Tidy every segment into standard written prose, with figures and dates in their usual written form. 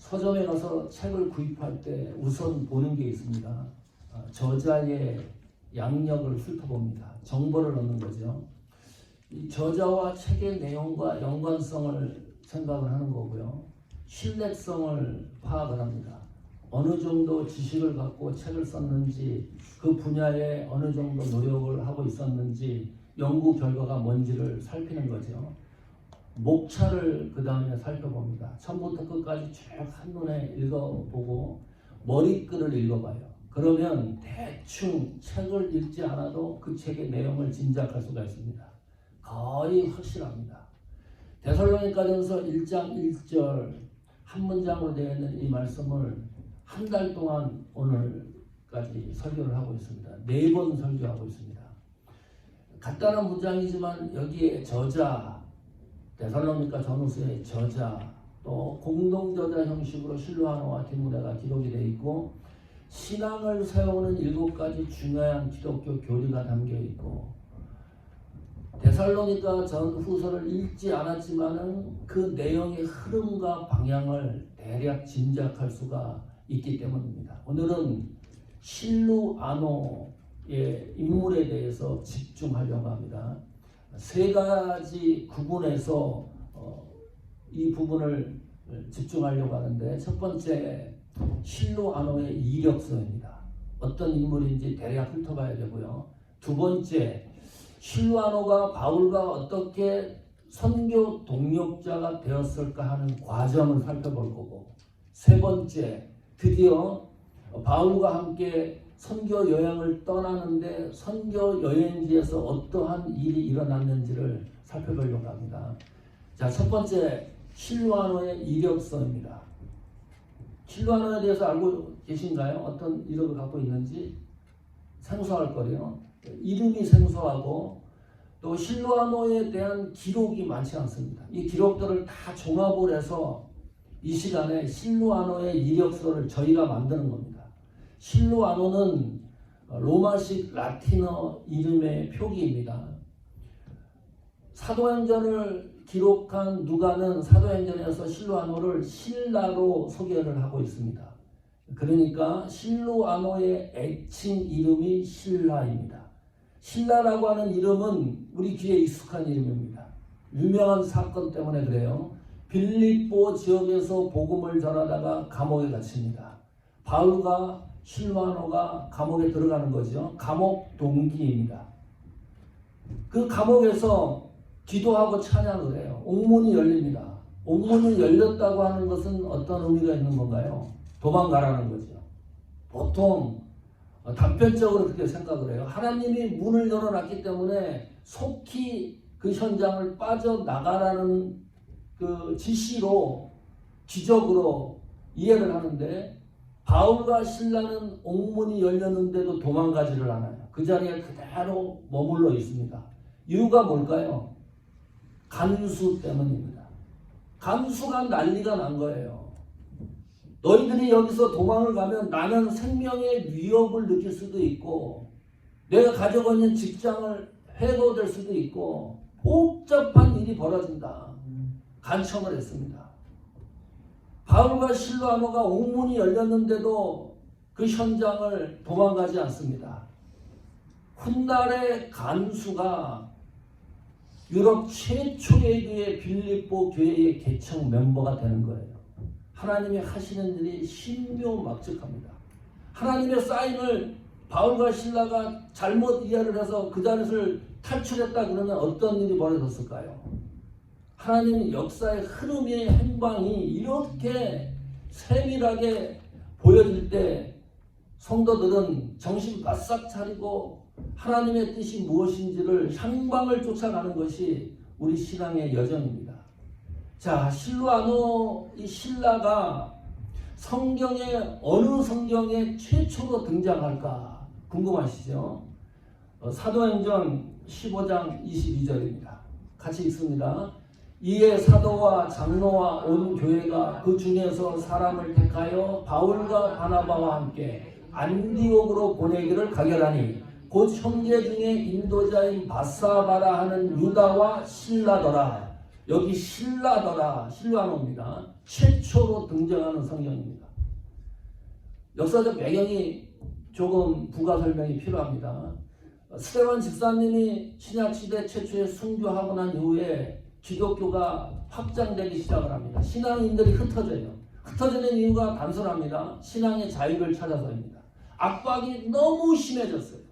서점에 가서 책을 구입할 때 우선 보는 게 있습니다. 저자의 양력을 훑어봅니다. 정보를 얻는 거죠. 이 저자와 책의 내용과 연관성을 생각을 하는 거고요. 신뢰성을 파악을 합니다. 어느 정도 지식을 갖고 책을 썼는지, 그 분야에 어느 정도 노력을 하고 있었는지, 연구 결과가 뭔지를 살피는 거죠. 목차를 그 다음에 살펴봅니다. 처음부터 끝까지 쭉 한눈에 읽어보고 머리글을 읽어봐요. 그러면 대충 책을 읽지 않아도 그 책의 내용을 짐작할 수가 있습니다. 거의 확실합니다. 데살로니가전서 1장 1절 한 문장으로 되어 있는 이 말씀을 한 달 동안 오늘까지 설교를 하고 있습니다. 4번 설교하고 있습니다. 간단한 문장이지만 여기에 저자, 데살로니가 전후서의 저자, 또 공동저자 형식으로 실로아노와 디모데가 기록이 되어 있고, 신앙을 세우는 7가지 중요한 기독교 교리가 담겨 있고, 데살로니가 전후서를 읽지 않았지만은 그 내용의 흐름과 방향을 대략 짐작할 수가 있기 때문입니다. 오늘은 실루아노의 인물에 대해서 집중하려고 합니다. 3가지 구분해서 이 부분을 집중하려고 하는데, 첫 번째 실루아노의 이력서입니다. 어떤 인물인지 대략 훑어봐야 되고요. 두 번째, 실루아노가 바울과 어떻게 선교 동력자가 되었을까 하는 과정을 살펴볼 거고, 세 번째, 드디어 바울과 함께 선교 여행을 떠나는데 선교 여행지에서 어떠한 일이 일어났는지를 살펴보려고 합니다. 자, 첫 번째 실루아노의 이력서입니다. 실루아노에 대해서 알고 계신가요? 어떤 이력을 갖고 있는지 생소할 거예요. 이름이 생소하고 또 실루아노에 대한 기록이 많지 않습니다. 이 기록들을 다 종합을 해서 이 시간에 실루아노의 이력서를 저희가 만드는 겁니다. 실루아노는 로마식 라틴어 이름의 표기입니다. 사도행전을 기록한 누가는 사도행전에서 실루아노를 신라로 소개를 하고 있습니다. 그러니까 실루아노의 애칭 이름이 신라입니다. 신라라고 하는 이름은 우리 귀에 익숙한 이름입니다. 유명한 사건 때문에 그래요. 빌립보 지역에서 복음을 전하다가 감옥에 갇힙니다. 바울과 실루아노가 감옥에 들어가는 거죠. 감옥 동기입니다. 그 감옥에서 기도하고 찬양을 해요. 옥문이 열립니다. 옥문이 열렸다고 하는 것은 어떤 의미가 있는 건가요? 도망가라는 거죠. 보통 단편적으로 그렇게 생각을 해요. 하나님이 문을 열어놨기 때문에 속히 그 현장을 빠져나가라는 그 지시로, 기적으로 이해를 하는데, 바울과 신라는 옥문이 열렸는데도 도망가지를 않아요. 그 자리에 그대로 머물러 있습니다. 이유가 뭘까요? 간수 때문입니다. 간수가 난리가 난 거예요. 너희들이 여기서 도망을 가면 나는 생명의 위협을 느낄 수도 있고, 내가 가지고 있는 직장을 해고될 수도 있고, 복잡한 일이 벌어진다. 간청을 했습니다. 바울과 실루아노가 옥문이 열렸는데도 그 현장을 도망가지 않습니다. 훗날의 간수가 유럽 최초의 교회 빌립보 교회의 개척 멤버가 되는 거예요. 하나님이 하시는 일이 신묘막측합니다. 하나님의 사인을 바울과 실라가 잘못 이해를 해서 그 자리를 탈출했다 그러면 어떤 일이 벌어졌을까요? 하나님의 역사의 흐름의 행방이 이렇게 세밀하게 보여질 때 성도들은 정신 바싹 차리고 하나님의 뜻이 무엇인지를 향방을 쫓아가는 것이 우리 신앙의 여정입니다. 자, 실루아노 이 신라가 성경에 어느 성경에 최초로 등장할까 궁금하시죠? 사도행전 15장 22절입니다. 같이 읽습니다. 이에 사도와 장로와 온 교회가 그 중에서 사람을 택하여 바울과 바나바와 함께 안디옥으로 보내기를 가결하니 곧 형제 중에 인도자인 바사바라 하는 유다와 실라더라. 여기 실라노입니다. 최초로 등장하는 성경입니다. 역사적 배경이 조금 부가 설명이 필요합니다. 스데반 집사님이 신약시대 최초에 순교하고 난 이후에 기독교가 확장되기 시작을 합니다. 신앙인들이 흩어져요. 흩어지는 이유가 단순합니다. 신앙의 자유를 찾아서입니다. 압박이 너무 심해졌어요.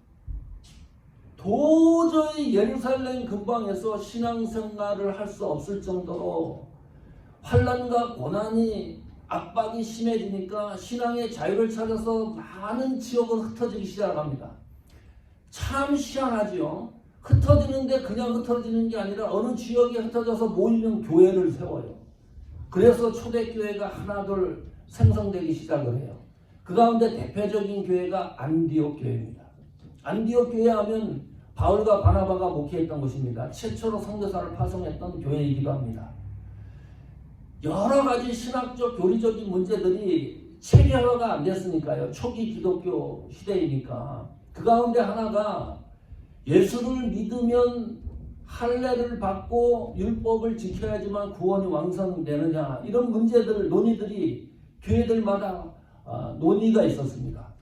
도저히 예루살렘 근방에서 신앙생활을 할 수 없을 정도로 환난과 고난이 압박이 심해지니까 신앙의 자유를 찾아서 많은 지역으로 흩어지기 시작합니다. 참 희한하지요. 흩어지는데 그냥 흩어지는 게 아니라 어느 지역에 흩어져서 모이는 교회를 세워요. 그래서 초대교회가 하나둘 생성되기 시작을 해요. 그 가운데 대표적인 교회가 안디옥 교회입니다. 안디옥 교회 하면 바울과 바나바가 목회했던 곳입니다. 최초로 선교사를 파송했던 교회이기도 합니다. 여러 가지 신학적 교리적인 문제들이 체계화가 안 됐으니까요. 초기 기독교 시대이니까. 그 가운데 하나가 예수를 믿으면 할례를 받고 율법을 지켜야지만 구원이 완성되느냐, 이런 문제들, 논의들이 교회들마다 논의가 있었습니다.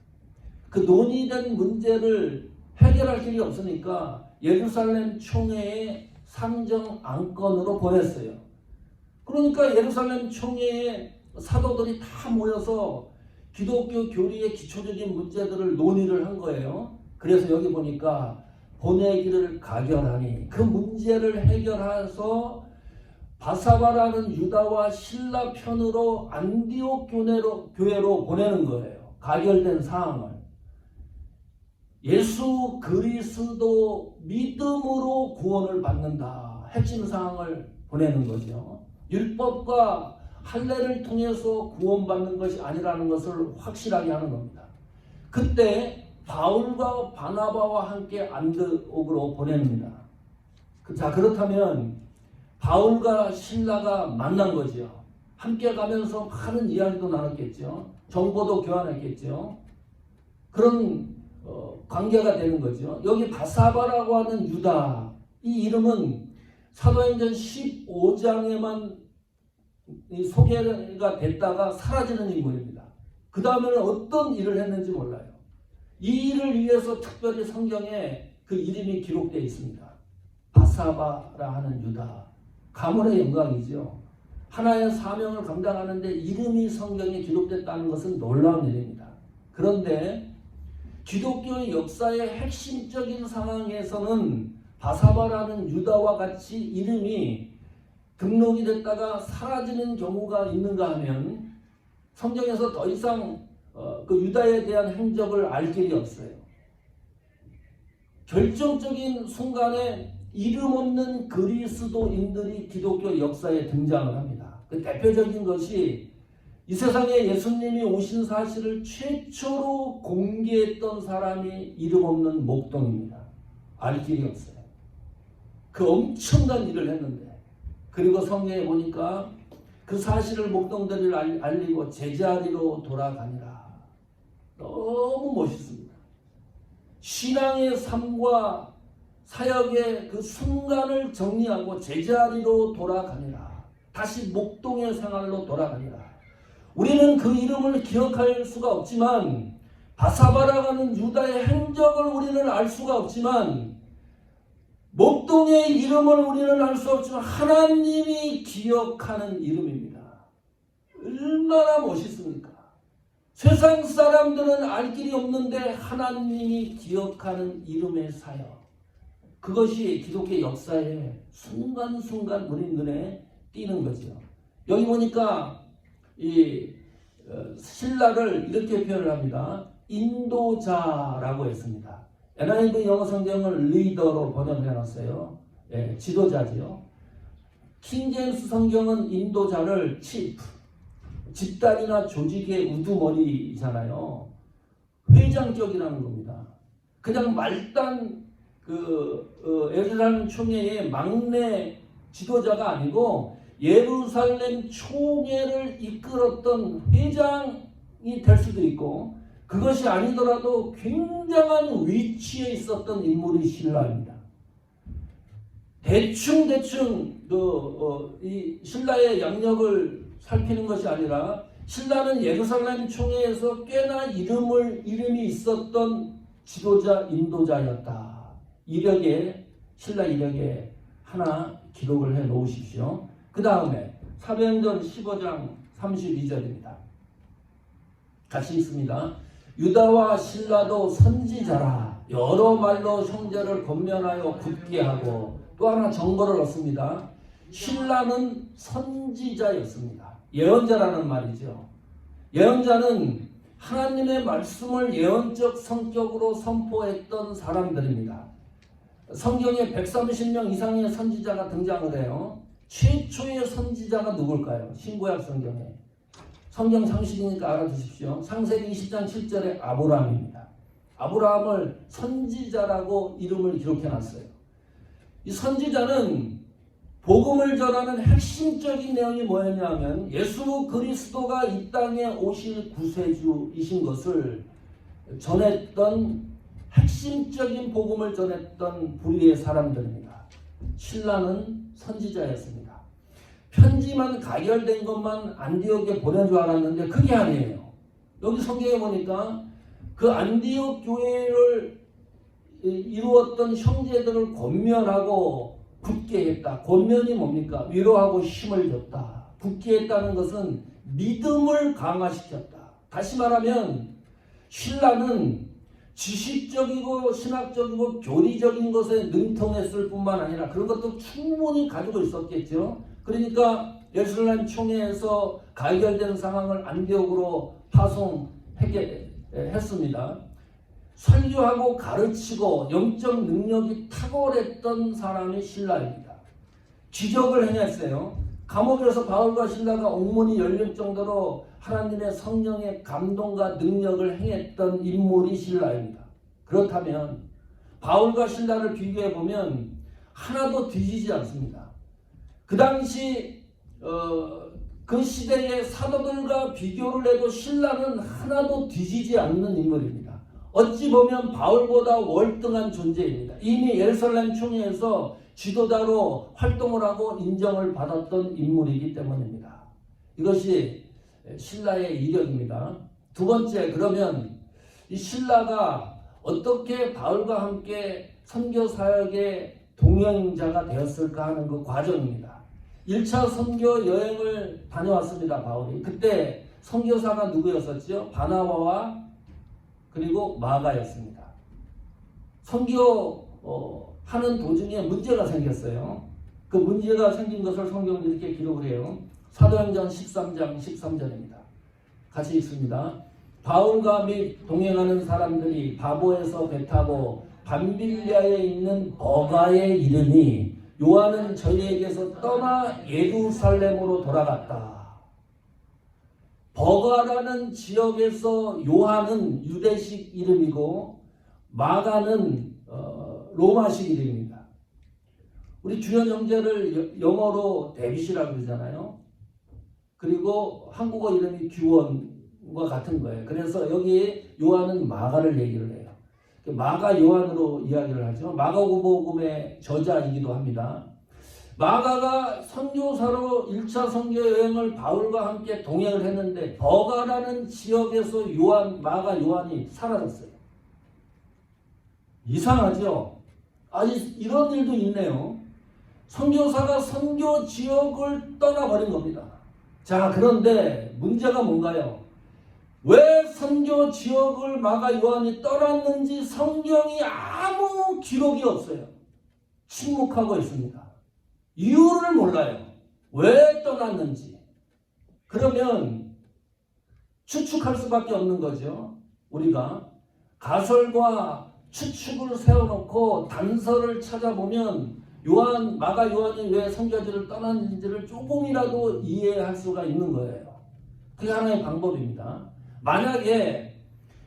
그 논의된 문제를 해결할 길이 없으니까 예루살렘 총회에 상정 안건으로 보냈어요. 그러니까 예루살렘 총회에 사도들이 다 모여서 기독교 교리의 기초적인 문제들을 논의를 한 거예요. 그래서 여기 보니까 보내기를 가결하니 그 문제를 해결해서 바사바라는 유다와 실라 편으로 안디옥 교회로 보내는 거예요. 가결된 사항을. 예수 그리스도 믿음으로 구원을 받는다. 핵심 사항을 보내는 거죠. 율법과 할례를 통해서 구원받는 것이 아니라는 것을 확실하게 하는 겁니다. 그때 바울과 바나바와 함께 안디옥으로 보냅니다. 자, 그렇다면 바울과 실라가 만난 거죠. 함께 가면서 많은 이야기도 나눴겠죠. 정보도 교환했겠죠. 그런 관계가 되는 거죠. 여기 바사바라고 하는 유다, 이 이름은 사도행전 15장에만 소개가 됐다가 사라지는 인물입니다. 그 다음에는 어떤 일을 했는지 몰라요. 이 일을 위해서 특별히 성경에 그 이름이 기록되어 있습니다. 바사바라 하는 유다. 가문의 영광이죠. 하나의 사명을 감당하는데 이름이 성경에 기록됐다는 것은 놀라운 일입니다. 그런데 기독교의 역사의 핵심적인 상황에서는 바사바라는 유다와 같이 이름이 등록이 됐다가 사라지는 경우가 있는가 하면 성경에서 더 이상 그 유다에 대한 행적을 알 길이 없어요. 결정적인 순간에 이름 없는 그리스도인들이 기독교 역사에 등장을 합니다. 그 대표적인 것이 이 세상에 예수님이 오신 사실을 최초로 공개했던 사람이 이름 없는 목동입니다. 알 길이 없어요. 그 엄청난 일을 했는데, 그리고 성경에 보니까 그 사실을 목동들을 알리고 제자리로 돌아가니라. 너무 멋있습니다. 신앙의 삶과 사역의 그 순간을 정리하고 제자리로 돌아가니라. 다시 목동의 생활로 돌아가니라. 우리는 그 이름을 기억할 수가 없지만, 바사바라가는 유다의 행적을 우리는 알 수가 없지만, 목동의 이름을 우리는 알 수 없지만 하나님이 기억하는 이름입니다. 얼마나 멋있습니까? 세상 사람들은 알 길이 없는데 하나님이 기억하는 이름의 사역. 그것이 기독교 역사의 순간순간 우리 눈에 띄는 거죠. 여기 보니까 이 신라를 이렇게 표현을 합니다. 인도자라고 했습니다. NIV 영어 성경을 리더로 번역을 해놨어요. 예, 지도자지요. 킹제임스 성경은 인도자를 chief, 집단이나 조직의 우두머리잖아요. 회장격이라는 겁니다. 그냥 말단 예루살렘 총회의 막내 지도자가 아니고 예루살렘 총회를 이끌었던 회장이 될 수도 있고, 그것이 아니더라도 굉장한 위치에 있었던 인물이 신라입니다. 대충 이 신라의 양력을 살피는 것이 아니라 신라는 예루살렘 총회에서 꽤나 이름이 있었던 지도자, 인도자였다. 신라 이력에 하나 기록을 해 놓으십시오. 그 다음에 사도행전 15장 32절입니다. 같이 읽습니다. 유다와 신라도 선지자라. 여러 말로 형제를 권면하여 굳게 하고, 또 하나 정보를 얻습니다. 신라는 선지자였습니다. 예언자라는 말이죠. 예언자는 하나님의 말씀을 예언적 성격으로 선포했던 사람들입니다. 성경에 130명 이상의 선지자가 등장을 해요. 최초의 선지자가 누굴까요? 신구약 성경에. 성경 상식이니까 알아두십시오. 창세기 20장 7절에 아브라함입니다. 아브라함을 선지자라고 이름을 기록해놨어요. 이 선지자는 복음을 전하는 핵심적인 내용이 뭐였냐면 예수 그리스도가 이 땅에 오실 구세주이신 것을 전했던 핵심적인 복음을 전했던 부류의 사람들입니다. 신라는 선지자였습니다. 편지만 가결된 것만 안디옥에 보낸 줄 알았는데 그게 아니에요. 여기 성경에 보니까 그 안디옥 교회를 이루었던 형제들을 권면하고 굳게 했다. 권면이 뭡니까? 위로하고 힘을 줬다. 굳게 했다는 것은 믿음을 강화시켰다. 다시 말하면 신라는 지식적이고 신학적이고 교리적인 것에 능통했을 뿐만 아니라 그런 것도 충분히 가지고 있었겠죠. 그러니까 예루살렘 총회에서 가결된 상황을 안디옥으로 파송했습니다. 설교하고 가르치고 영적 능력이 탁월했던 사람이 신라입니다. 기적을 행했어요. 감옥에서 바울과 신라가 옥문이 열릴 정도로 하나님의 성령의 감동과 능력을 행했던 인물이 신라입니다. 그렇다면 바울과 신라를 비교해보면 하나도 뒤지지 않습니다. 그 당시 그 시대의 사도들과 비교를 해도 신라는 하나도 뒤지지 않는 인물입니다. 어찌 보면 바울보다 월등한 존재입니다. 이미 예루살렘 총회에서 지도자로 활동을 하고 인정을 받았던 인물이기 때문입니다. 이것이 신라의 이력입니다. 두 번째, 그러면 이 신라가 어떻게 바울과 함께 선교 사역의 동행자가 되었을까 하는 그 과정입니다. 1차 선교 여행을 다녀왔습니다. 바울이. 그때 선교사가 누구였었죠? 바나바와 그리고 마가였습니다. 선교 하는 도중에 문제가 생겼어요. 그 문제가 생긴 것을 성경은 이렇게 기록을 해요. 사도행전 13장 13절입니다. 같이 읽습니다. 바울과 및 동행하는 사람들이 바보에서 배 타고 밤빌리아에 있는 버가에 이르니 요한은 저희에게서 떠나 예루살렘으로 돌아갔다. 버가라는 지역에서 요한은 유대식 이름이고 마가는 로마식 이름입니다. 우리 주연 형제를 영어로 데빗이라고 그러잖아요. 그리고 한국어 이름이 규원과 같은 거예요. 그래서 여기 요한은 마가를 얘기를 해요. 마가 요한으로 이야기를 하죠. 마가복음의 저자이기도 합니다. 마가가 선교사로 1차 선교 여행을 바울과 함께 동행을 했는데 버가라는 지역에서 마가 요한이 사라졌어요. 이상하죠? 이런 일도 있네요. 선교사가 선교 지역을 떠나버린 겁니다. 자, 그런데 문제가 뭔가요? 왜 선교 지역을 마가 요한이 떠났는지 성경이 아무 기록이 없어요. 침묵하고 있습니다. 이유를 몰라요. 왜 떠났는지. 그러면 추측할 수밖에 없는 거죠. 우리가 가설과 추측을 세워놓고 단서를 찾아보면 마가 요한이 왜 선교지를 떠났는지를 조금이라도 이해할 수가 있는 거예요. 그게 하나의 방법입니다. 만약에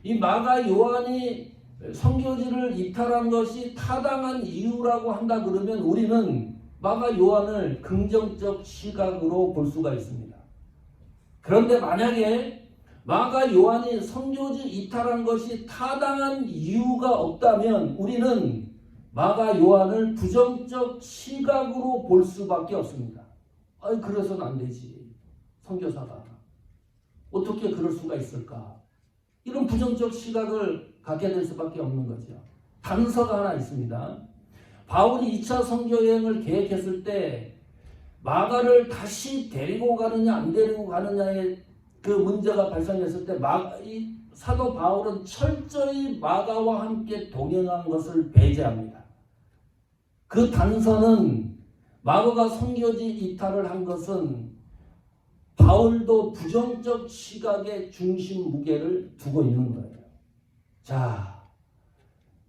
이 마가 요한이 선교지를 이탈한 것이 타당한 이유라고 한다 그러면 우리는 마가 요한을 긍정적 시각으로 볼 수가 있습니다. 그런데 만약에 마가 요한이 선교지 이탈한 것이 타당한 이유가 없다면 우리는 마가 요한을 부정적 시각으로 볼 수밖에 없습니다. 아니 그래서는 안 되지. 선교사가 어떻게 그럴 수가 있을까? 이런 부정적 시각을 갖게 될 수밖에 없는 거죠. 단서가 하나 있습니다. 바울이 2차 선교 여행을 계획했을 때 마가를 다시 데리고 가느냐 안 데리고 가느냐의 그 문제가 발생했을 때 이 사도 바울은 철저히 마가와 함께 동행한 것을 배제합니다. 그 단서는 마가가 선교지 이탈을 한 것은 바울도 부정적 시각에 중심 무게를 두고 있는 거예요. 자,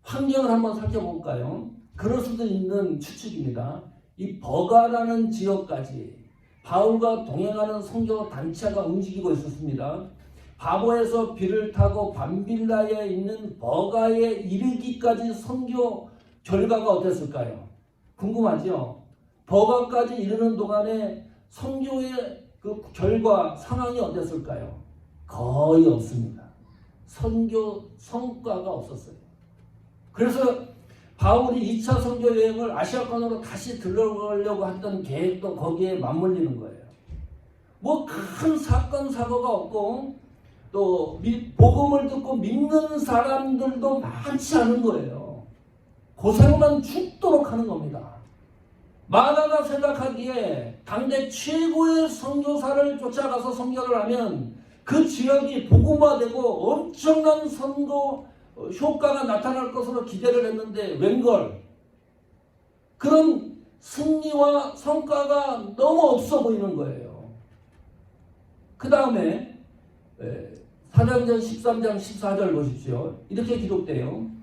환경을 한번 살펴볼까요? 그럴 수도 있는 추측입니다. 이 버가라는 지역까지 바울과 동행하는 선교 단체가 움직이고 있었습니다. 바보에서 비를 타고 밤빌라에 있는 버가에 이르기까지 선교 결과가 어땠을까요? 궁금하죠? 버가까지 이르는 동안에 선교의 그 결과 상황이 어땠을까요? 거의 없습니다. 선교 성과가 없었어요. 그래서 바울이 2차 선교 여행을 아시아권으로 다시 들어가려고 했던 계획도 거기에 맞물리는 거예요. 뭐 큰 사건 사고가 없고 또 복음을 듣고 믿는 사람들도 많지 않은 거예요. 고생만 죽도록 하는 겁니다. 마가가 생각하기에 당대 최고의 선교사를 쫓아가서 선교를 하면 그 지역이 복음화되고 엄청난 선교 효과가 나타날 것으로 기대를 했는데 웬걸 그런 승리와 성과가 너무 없어 보이는 거예요. 그 다음에 사도행전 13장 14절 보십시오. 이렇게 기록돼요.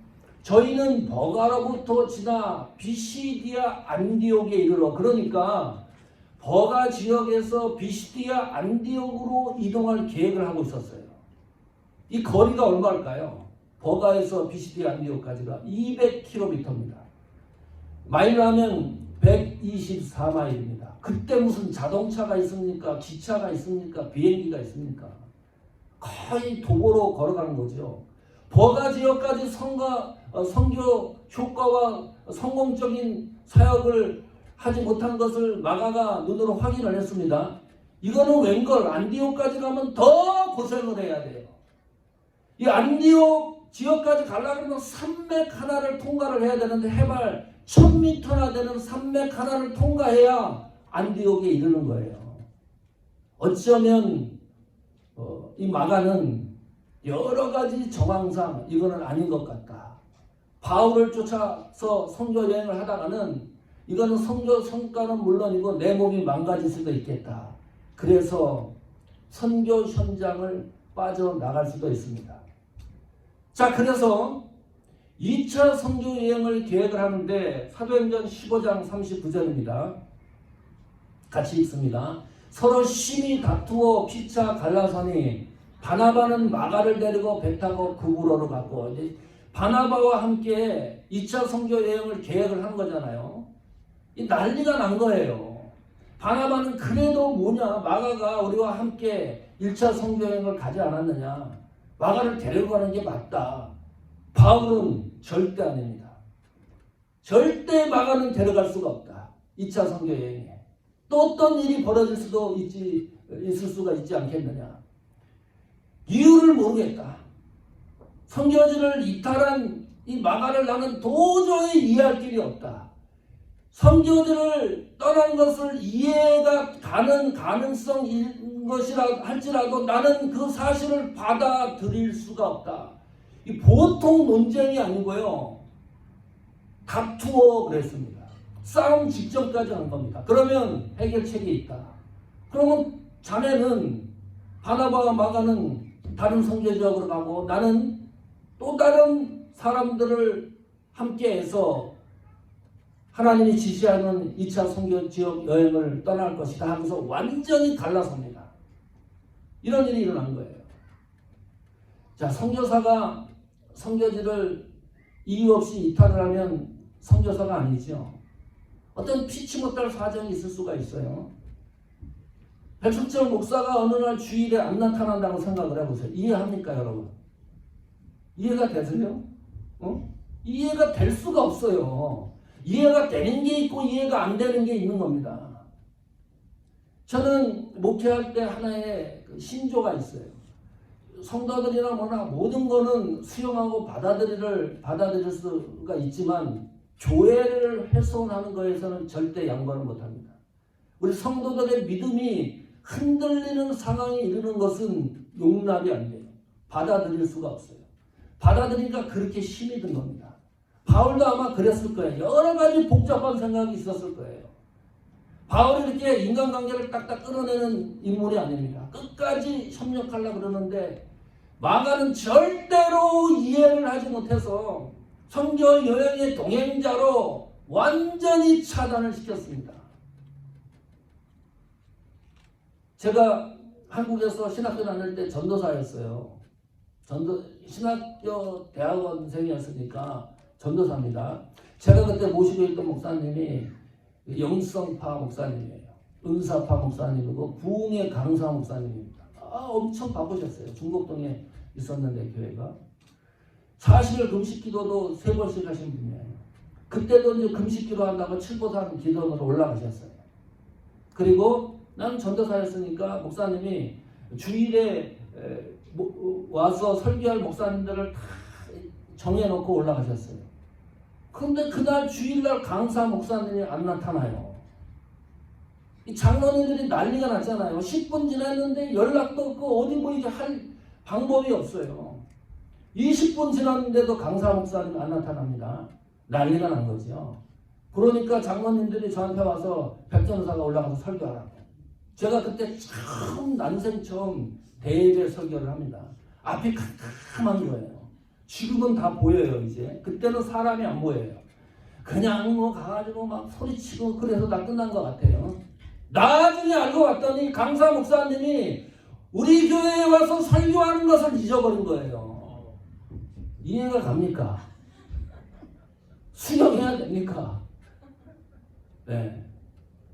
저희는 버가로부터 지나 비시디아 안디옥에 이르러, 그러니까 버가 지역에서 비시디아 안디옥으로 이동할 계획을 하고 있었어요. 이 거리가 얼마일까요? 버가에서 비시디아 안디옥까지가 200km입니다. 마일로 하면 124마일입니다. 그때 무슨 자동차가 있습니까? 기차가 있습니까? 비행기가 있습니까? 거의 도보로 걸어가는 거죠. 버가 지역까지 선교 효과와 성공적인 사역을 하지 못한 것을 마가가 눈으로 확인을 했습니다. 이거는 웬걸 안디옥까지 가면 더 고생을 해야 돼요. 이 안디옥 지역까지 가려고 하면 산맥 하나를 통과를 해야 되는데 해발 1000m나 되는 산맥 하나를 통과해야 안디옥에 이르는 거예요. 어쩌면 이 마가는 여러 가지 정황상 이거는 아닌 것 같다. 바울을 쫓아서 선교 여행을 하다가는 이거는 선교 성과는 물론이고 내 몸이 망가질 수도 있겠다. 그래서 선교 현장을 빠져나갈 수도 있습니다. 자, 그래서 2차 선교 여행을 계획을 하는데 사도행전 15장 39절입니다. 같이 읽습니다. 서로 심히 다투어 피차 갈라서니 바나바는 마가를 데리고 배 타고 그브로로 갔고, 이제 바나바와 함께 2차 선교 여행을 계획을 한 거잖아요. 이 난리가 난 거예요. 바나바는 그래도 뭐냐, 마가가 우리와 함께 1차 선교 여행을 가지 않았느냐, 마가를 데리고 가는 게 맞다. 바울은 절대 아닙니다. 절대 마가는 데려갈 수가 없다. 2차 선교 여행에. 또 어떤 일이 벌어질 수도 있을 수가 있지 않겠느냐. 이유를 모르겠다. 선교지를 이탈한 이 마가를 나는 도저히 이해할 길이 없다. 선교지를 떠난 것을 이해가 가는 가능성인 것이라 할지라도 나는 그 사실을 받아들일 수가 없다. 이 보통 논쟁이 아니고요. 다투어 그랬습니다. 싸움 직전까지 한 겁니다. 그러면 해결책이 있다. 그러면 자네는 바나바와 마가는 다른 선교 지역으로 가고 나는 또 다른 사람들을 함께해서 하나님이 지시하는 2차 선교 지역 여행을 떠날 것이다 하면서 완전히 갈라섭니다. 이런 일이 일어난 거예요. 자, 선교사가 선교지를 이유 없이 이탈을 하면 선교사가 아니죠. 어떤 피치 못할 사정이 있을 수가 있어요. 배충철 목사가 어느 날 주일에 안 나타난다고 생각을 해보세요. 이해합니까, 여러분? 이해가 되세요? 이해가 될 수가 없어요. 이해가 되는 게 있고 이해가 안 되는 게 있는 겁니다. 저는 목회할 때 하나의 신조가 있어요. 성도들이나 뭐나 모든 거는 수용하고 받아들일 수가 있지만 교회를 훼손하는 거에서는 절대 양보를 못합니다. 우리 성도들의 믿음이 흔들리는 상황에 이르는 것은 용납이 안 돼요. 받아들일 수가 없어요. 받아들이니까 그렇게 힘이 든 겁니다. 바울도 아마 그랬을 거예요. 여러 가지 복잡한 생각이 있었을 거예요. 바울이 이렇게 인간관계를 딱딱 끌어내는 인물이 아닙니다. 끝까지 협력하려고 그러는데 마가는 절대로 이해를 하지 못해서 선교 여행의 동행자로 완전히 차단을 시켰습니다. 제가 한국에서 신학교 다닐 때 전도사였어요. 신학교 대학원생이었으니까 전도사입니다. 제가 그때 모시고 있던 목사님이 영성파 목사님이에요. 은사파 목사님이고 부흥의 강사 목사님입니다. 엄청 바쁘셨어요. 중곡동에 있었는데 교회가. 40일 금식기도도 3번씩 하신 분이에요. 그때도 이제 금식기도 한다고 칠보산 기도원으로 올라가셨어요. 그리고 나는 전도사였으니까 목사님이 주일에 와서 설교할 목사님들을 다 정해놓고 올라가셨어요. 그런데 그날 주일날 강사 목사님이 안 나타나요. 이 장로님들이 난리가 났잖아요. 10분 지났는데 연락도 없고 어디 뭐 이게 할 방법이 없어요. 20분 지났는데도 강사 목사님 안 나타납니다. 난리가 난 거죠. 그러니까 장로님들이 저한테 와서 백전사가 올라가서 설교하라고. 제가 그때 참 난생 처음 대예배 설교를 합니다. 앞이 캄캄한 거예요. 지금은 다 보여요. 이제 그때는 사람이 안 보여요. 그냥 뭐 가가지고 막 소리치고 그래서 다 끝난 것 같아요. 나중에 알고 봤더니 강사 목사님이 우리 교회에 와서 설교하는 것을 잊어버린 거예요. 이해가 갑니까? 수용해야 됩니까? 네.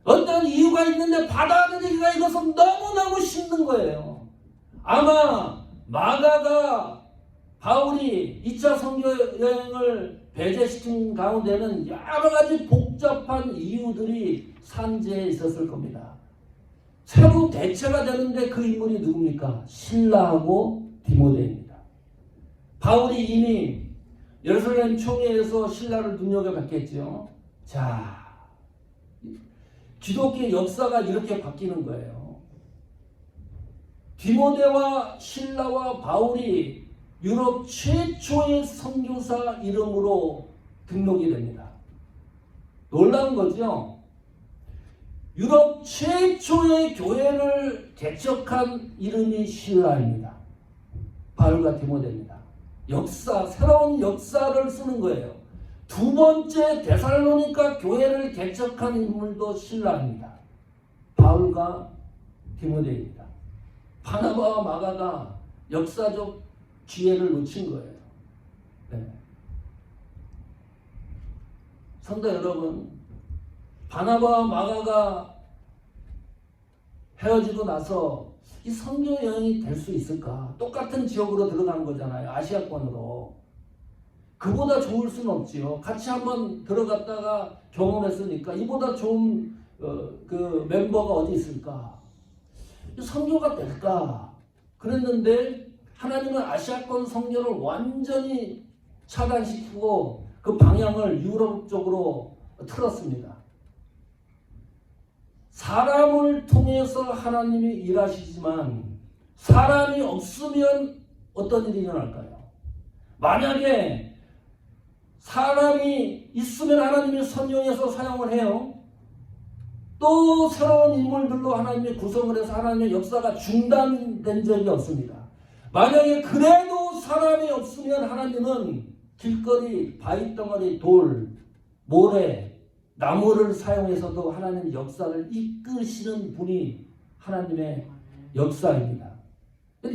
어떤 이유가 있는데 받아들이기가 이것은 너무너무 힘든 거예요. 아마 마가가 바울이 2차 선교 여행을 배제시킨 가운데는 여러 가지 복잡한 이유들이 산재에 있었을 겁니다. 새로 대체가 되는데 그 인물이 누굽니까? 신라하고 디모데입니다. 바울이 이미 예루살렘 총회에서 신라를 눈여겨봤겠죠. 자, 기독교 역사가 이렇게 바뀌는 거예요. 디모데와 신라와 바울이 유럽 최초의 선교사 이름으로 등록이 됩니다. 놀라운 거죠. 유럽 최초의 교회를 개척한 이름이 신라입니다. 바울과 디모데입니다. 역사, 새로운 역사를 쓰는 거예요. 두 번째 데살로니가 교회를 개척한 인물도 신라입니다. 바울과 디모데입니다. 바나바와 마가가 역사적 기회를 놓친 거예요. 네. 성도 여러분, 바나바와 마가가 헤어지고 나서 이 선교 여행이 될 수 있을까? 똑같은 지역으로 들어가는 거잖아요. 아시아권으로. 그보다 좋을 수는 없지요. 같이 한번 들어갔다가 경험했으니까 이보다 좋은 그 멤버가 어디 있을까? 선교가 될까? 그랬는데 하나님은 아시아권 선교를 완전히 차단시키고 그 방향을 유럽 쪽으로 틀었습니다. 사람을 통해서 하나님이 일하시지만 사람이 없으면 어떤 일이 일어날까요? 만약에 사람이 있으면 하나님이 선용해서 사용을 해요. 또 새로운 인물들로 하나님이 구성을 해서 하나님의 역사가 중단된 적이 없습니다. 만약에 그래도 사람이 없으면 하나님은 길거리, 바위덩어리, 돌, 모래, 나무를 사용해서도 하나님의 역사를 이끄시는 분이 하나님의 역사입니다.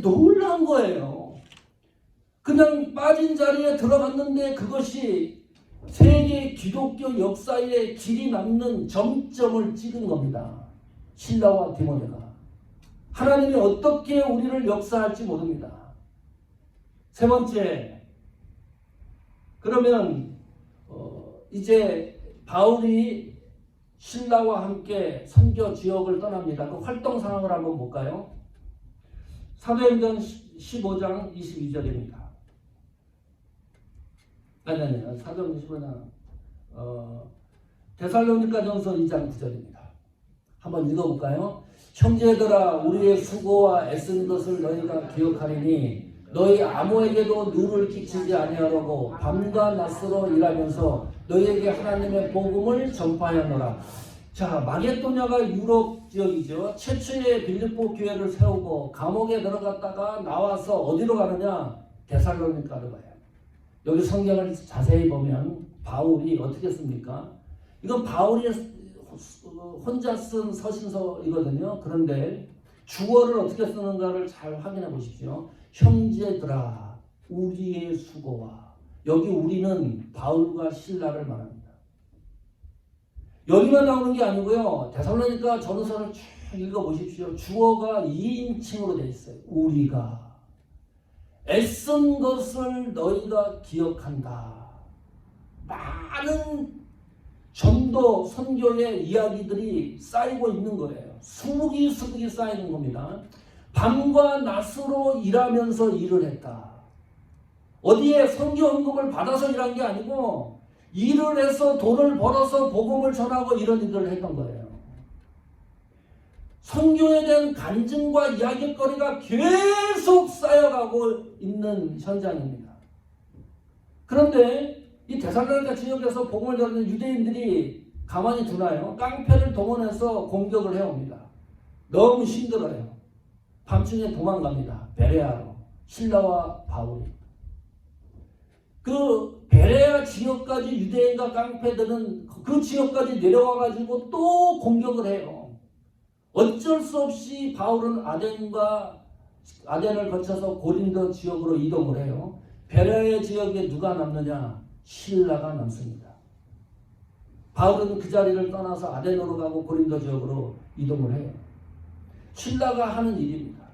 놀라운 거예요. 그냥 빠진 자리에 들어갔는데 그것이 세계 기독교 역사에 길이 남는 정점을 찍은 겁니다. 신라와 디모데가. 하나님이 어떻게 우리를 역사할지 모릅니다. 세 번째, 그러면 이제 바울이 신라와 함께 선교 지역을 떠납니다. 그 활동 상황을 한번 볼까요? 사도행전 15장 22절입니다. 아니, 사도행전 15장 데살로니가전서 2장 9절입니다. 한번 읽어볼까요? 형제들아, 우리의 수고와 애쓴 것을 너희가 기억하리니 너희 아무에게도 누를 끼치지 아니하려고 밤과 낮으로 일하면서 너희에게 하나님의 복음을 전파하였노라. 자, 마게도냐가 유럽 지역이죠. 최초의 빌립보 교회를 세우고 감옥에 들어갔다가 나와서 어디로 가느냐? 데살로니가로 가요. 여기 성경을 자세히 보면 바울이 어떻게 씁니까? 이건 바울이 혼자 쓴 서신서이거든요. 그런데 주어를 어떻게 쓰는가를 잘 확인해 보십시오. 형제들아, 우리의 수고와, 여기 우리는 바울과 신라를 말합니다. 여기만 나오는 게 아니고요. 데살로니가 전서를 쭉 읽어보십시오. 주어가 2인칭으로 되어 있어요. 우리가 애쓴 것을 너희가 기억한다. 많은 전도 선교의 이야기들이 쌓이고 있는 거예요. 수북이 쌓이는 겁니다. 밤과 낮으로 일하면서 일을 했다. 어디에 선교 헌금을 받아서 일한 게 아니고 일을 해서 돈을 벌어서 복음을 전하고 이런 일을 했던 거예요. 선교에 대한 간증과 이야기거리가 계속 쌓여가고 있는 현장입니다. 그런데 이 데살로니가 지역에서 복음을 전하는 유대인들이 가만히 두나요? 깡패를 동원해서 공격을 해옵니다. 너무 힘들어요. 밤중에 도망갑니다. 베레아로. 신라와 바울이. 그 베레아 지역까지 유대인과 깡패들은 그 지역까지 내려와가지고 또 공격을 해요. 어쩔 수 없이 바울은 아덴을 거쳐서 고린도 지역으로 이동을 해요. 베레아 지역에 누가 남느냐? 신라가 남습니다. 바울은 그 자리를 떠나서 아덴으로 가고 고린도 지역으로 이동을 해요. 신라가 하는 일입니다.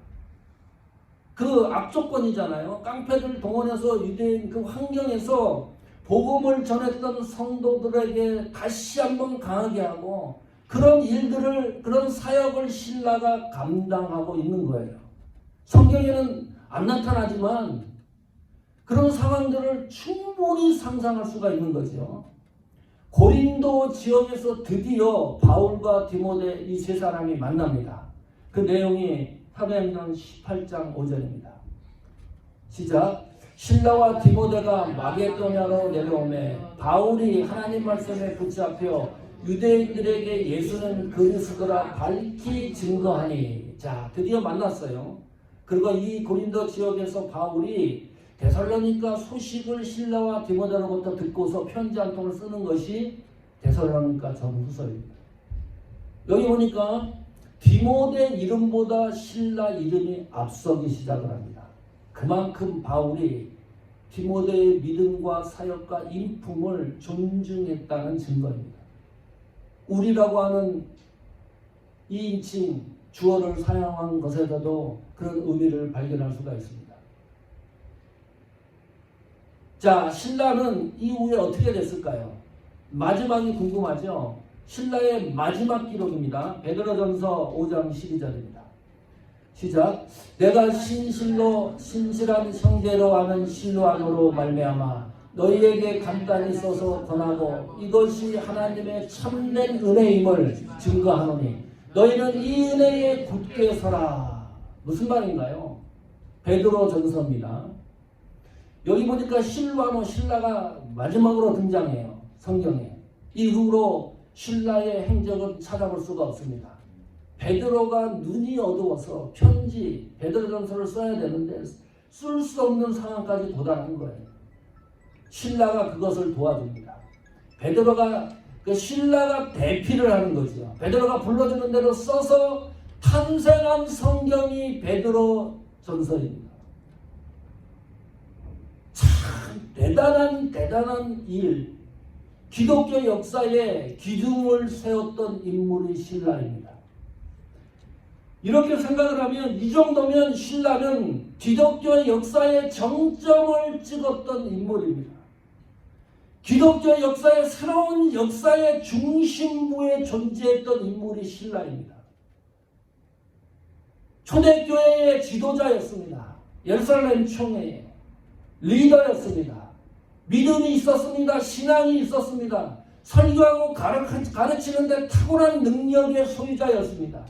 그 악조건이잖아요. 깡패들 동원해서 유대인 그 환경에서 복음을 전했던 성도들에게 다시 한번 강하게 하고 그런 일들을, 그런 사역을 신라가 감당하고 있는 거예요. 성경에는 안 나타나지만 그런 상황들을 충분히 상상할 수가 있는 거죠. 고린도 지역에서 드디어 바울과 디모데 이 세 사람이 만납니다. 그 내용이 사도행전 18장 5절입니다. 시작. 신라와 디모데가 마게도냐로 내려오매 바울이 하나님 말씀에 붙잡혀 유대인들에게 예수는 그리스도라 밝히 증거하니. 자, 드디어 만났어요. 그리고 이 고린도 지역에서 바울이 데살로니가 소식을 신라와 디모데로부터 듣고서 편지 한 통을 쓰는 것이 데살로니가 전후서입니다. 여기 보니까 디모데 이름보다 신라 이름이 앞서기 시작을 합니다. 그만큼 바울이 디모데의 믿음과 사역과 인품을 존중했다는 증거입니다. 우리라고 하는 2인칭 주어를 사용한 것에서도 그런 의미를 발견할 수가 있습니다. 자, 신라는 이후에 어떻게 됐을까요? 마지막이 궁금하죠? 신라의 마지막 기록입니다. 베드로전서 5장 12절입니다. 시작. 내가 신실로 신실한 형제로 하는 실로암으로 말미암아 너희에게 간단히 써서 권하고 이것이 하나님의 참된 은혜임을 증거하노니 너희는 이 은혜에 굳게 서라. 무슨 말인가요? 베드로전서입니다. 여기 보니까 실로암, 신라가 마지막으로 등장해요. 성경에. 이후로 신라의 행적은 찾아볼 수가 없습니다. 베드로가 눈이 어두워서 편지, 베드로전서를 써야 되는데 쓸 수 없는 상황까지 도달한 거예요. 신라가 그것을 도와줍니다. 베드로가, 신라가 대피를 하는 거죠. 베드로가 불러주는 대로 써서 탄생한 성경이 베드로전서입니다. 참 대단한 일, 기독교 역사에 기둥을 세웠던 인물이 신라입니다. 이렇게 생각을 하면 이 정도면 신라는 기독교 역사의 정점을 찍었던 인물입니다. 기독교 역사의 새로운 역사의 중심부에 존재했던 인물이 신라입니다. 초대교회의 지도자였습니다. 예루살렘 총회의 리더였습니다. 믿음이 있었습니다. 신앙이 있었습니다. 설교하고 가르치는 데 탁월한 능력의 소유자였습니다.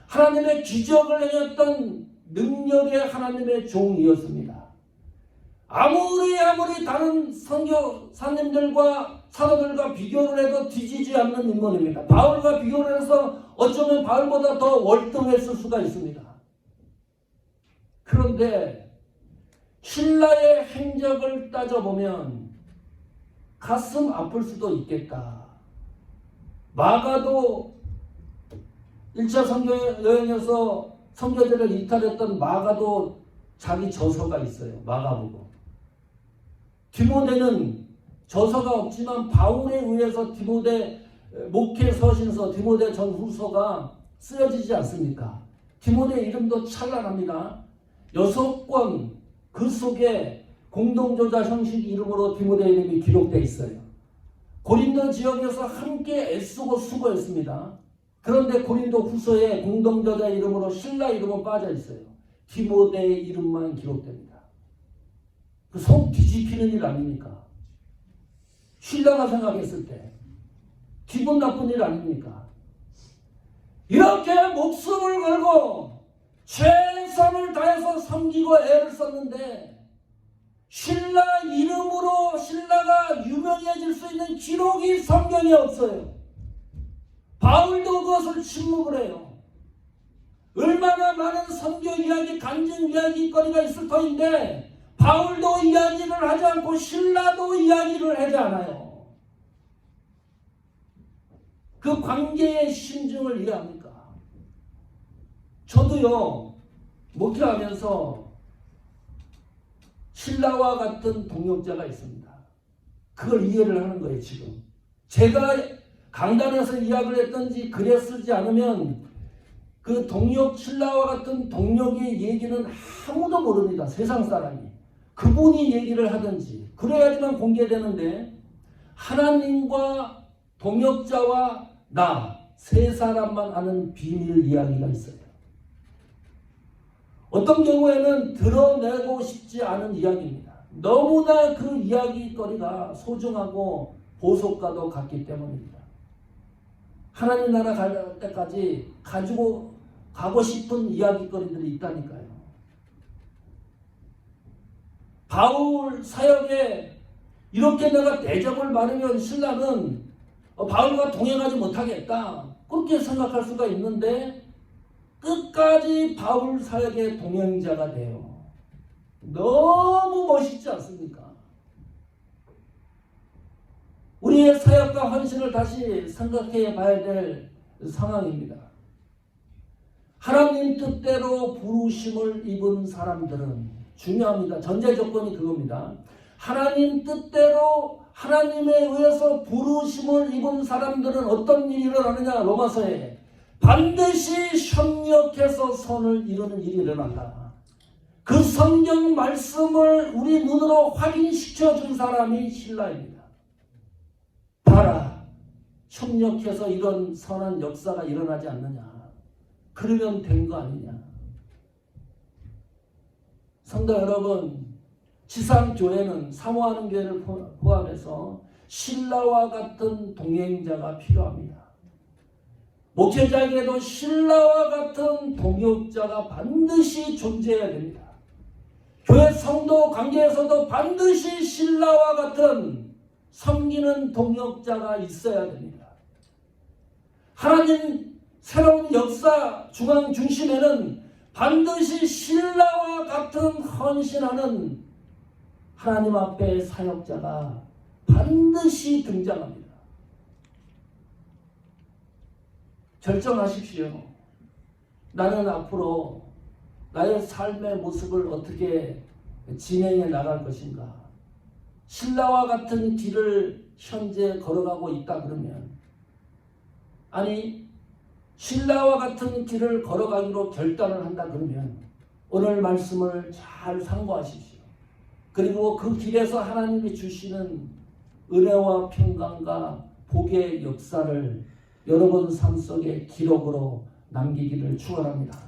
하나님의 기적을 행했던 능력의 하나님의 종이었습니다. 아무리 다른 선교사님들과 사도들과 비교를 해도 뒤지지 않는 인물입니다. 바울과 비교를 해서 어쩌면 바울보다 더 월등했을 수가 있습니다. 그런데 신라의 행적을 따져보면 가슴 아플 수도 있겠다. 마가도 1차 선교 여행에서 선교제를 이탈했던 마가도 자기 저서가 있어요. 마가복음. 디모데는 저서가 없지만 바울에 의해서 디모데 목회 서신서, 디모데 전후서가 쓰여지지 않습니까? 디모데 이름도 찬란합니다. 6권 그 속에 공동저자 형식 이름으로 디모데 이름이 기록되어 있어요. 고린도 지역에서 함께 애쓰고 수고했습니다. 그런데 고린도 후서에 공동저자 이름으로 신라 이름은 빠져 있어요. 디모데의 이름만 기록됩니다. 그 속 뒤집히는 일 아닙니까? 신라가 생각했을 때 기분 나쁜 일 아닙니까? 이렇게 목숨을 걸고 최선을 다해서 섬기고 애를 썼는데 신라 이름으로 신라가 유명해질 수 있는 기록이 성경에 없어요. 바울도 그것을 침묵을 해요. 얼마나 많은 선교 이야기, 간증 이야기거리가 있을 터인데 바울도 이야기를 하지 않고 신라도 이야기를 하지 않아요. 그 관계의 심증을 이해합니까? 저도요, 목회하면서 신라와 같은 동역자가 있습니다. 그걸 이해를 하는 거예요, 지금. 제가 강단에서 이야기를 했던지 글에 쓰지 않으면 그 신라와 같은 동역의 얘기는 아무도 모릅니다. 세상 사람이. 그분이 얘기를 하든지 그래야지만 공개되는데 하나님과 동역자와 나 세 사람만 아는 비밀 이야기가 있어요. 어떤 경우에는 드러내고 싶지 않은 이야기입니다. 너무나 그 이야기거리가 소중하고 보석과도 같기 때문입니다. 하나님 나라 갈 때까지 가지고 가고 싶은 이야기거리들이 있다니까요. 바울 사역에 이렇게 내가 대접을 받으면 신라는 바울과 동행하지 못하겠다. 그렇게 생각할 수가 있는데 끝까지 바울 사역의 동행자가 돼요. 너무 멋있지 않습니까? 우리의 사역과 헌신을 다시 생각해 봐야 될 상황입니다. 하나님 뜻대로 부르심을 입은 사람들은 중요합니다. 전제 조건이 그겁니다. 하나님 뜻대로 하나님에 의해서 부르심을 입은 사람들은 어떤 일이 일어나느냐? 로마서에 반드시 협력해서 선을 이루는 일이 일어난다. 그 성경 말씀을 우리 눈으로 확인시켜 준 사람이 신라입니다. 봐라, 협력해서 이런 선한 역사가 일어나지 않느냐? 그러면 된 거 아니냐? 성도 여러분, 지상교회는 사모하는 교회를 포함해서 신라와 같은 동행자가 필요합니다. 목회자에게도 신라와 같은 동역자가 반드시 존재해야 됩니다. 교회 성도 관계에서도 반드시 신라와 같은 섬기는 동역자가 있어야 됩니다. 하나님 새로운 역사 중앙 중심에는 반드시 신라와 같은 헌신하는 하나님 앞에 사역자가 반드시 등장합니다. 결정하십시오. 나는 앞으로 나의 삶의 모습을 어떻게 진행해 나갈 것인가. 신라와 같은 길을 현재 걸어가고 있다 그러면, 아니 신라와 같은 길을 걸어가기로 결단을 한다 그러면 오늘 말씀을 잘 상고하십시오. 그리고 그 길에서 하나님이 주시는 은혜와 평강과 복의 역사를 여러분 삶 속에 기록으로 남기기를 축원합니다.